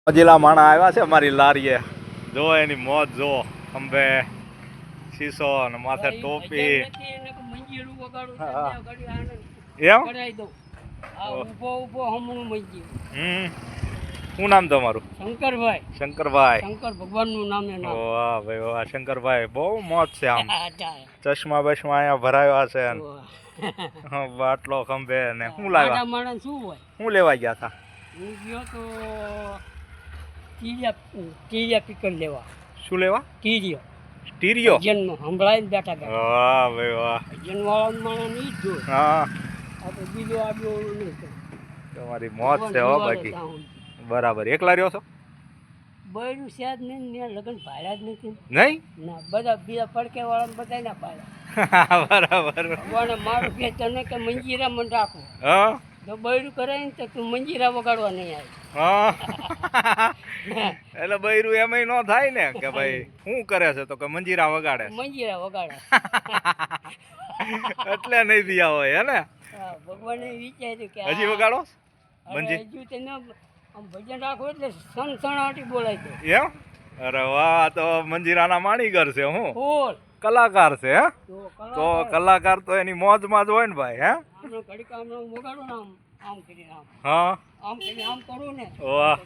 મોજીલા માણા આવ્યા છે અમારી લારીએ. જો એની મોજ જો, ખંભે શીશો ને માથે ટોપી. શું નામ તમારું? શંકરભાઈ. શંકરભાઈ. શંકર ભગવાન નું નામ. વાહ ભાઈ વાહ, શંકરભાઈ બહુ મોજ છે. આમ ચશ્મા બસમાં અહીંયા ભરાયા છે. બાટલો ખંભે ને શું લાવ્યા? માણસ શું હોય? શું લેવા ગયા હતા? હું ગયો તો ટીરિયા પીકર લેવા. શું લેવા? ટીરિયો. સ્ટીરિયો જન્મ સંભળાઈને બેઠા બેઠા. વાહ ભાઈ વાહ. જન્મવાળા માણસ નહીં જ જોયું. હા, આપણે બીજો આવ્યો નહીં. તમારી મોજ છે હો. બાકી બરાબર. એકલા રહ્યો છો? બૈરું છે જ નહીં ને, લગ્ન ભાડ્યા જ નથી. નહીં ના, બધા બીજા પડકે વાળા બધા ના પાડ્યા. બરાબર. ભગવાને મારું કે તને કે મંજીરા મને રાખો. હા, જો બૈરું કરાય ને તો તું મંજીરા વગાડવા નહીં આવે. હા. એટલે બૈરું એમાંય ન થાય ને કે ભાઈ શું કરે છે, તો કે મંજીરા વગાડે. મંજીરા વગાડે. એટલે નહીં દિયા હોય હે ને. હા, ભગવાને વિચાર્યું કે હજી વગાડો મંજી હજુ તેને આમ ભજન રાખો એટલે સણસણાટી બોલાય તો એમ. અરે વાહ, તો મંજીરાના માણીગર છે. હું બોલ કલાકાર છે હે. તો કલાકાર તો એની મોજમાં જ હોય ને ભાઈ. હે આમનો ઘડી કામનો વગાડો ને આમ કરીને હા, આમ કરીને આમ કરું ને. વાહ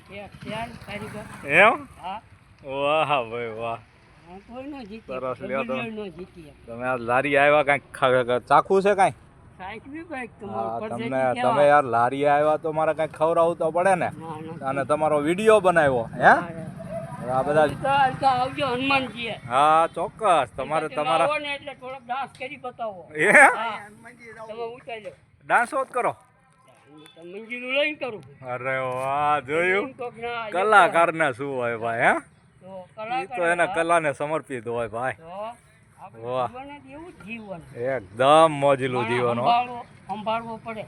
કારીગર. એમ. હા, વાહ ભાઈ વાહ. કોઈ ન જીતી. સરસ લ્યો તો. ન જીતી. તમે આ લારી આવ્યા, કાંઈક ચાખવું છે કાંઈ? સાચવી ભાઈ હા, તમારું તમે યાર લારી આવ્યા તો મારે કાંઈક ખવડાવવું તો પડે ને. અને તમારો વિડીયો બનાવ્યો હે. આ બધા આવજો હનુમાનજી. હા ચોક્કસ. તમારે તમારા એટલે થોડોક ડાન્સ કરી બતાવો. એ તમે ઉતારી લો. ડાન્સ જ કરો. મંજીરું લઈને કરું. અરે વાહ, જોયું કલાકાર ને શું હોય ભાઈ. હે એ તો એના કલાને સમર્પિત હોય ભાઈ. વાહ, એવું જીવન એકદમ મોજીલું જીવન હો. સંભાળવો પડે.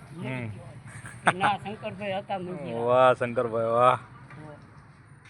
ના શંકરભાઈ હતા મંજીરા. વાહ શંકરભાઈ વાહ.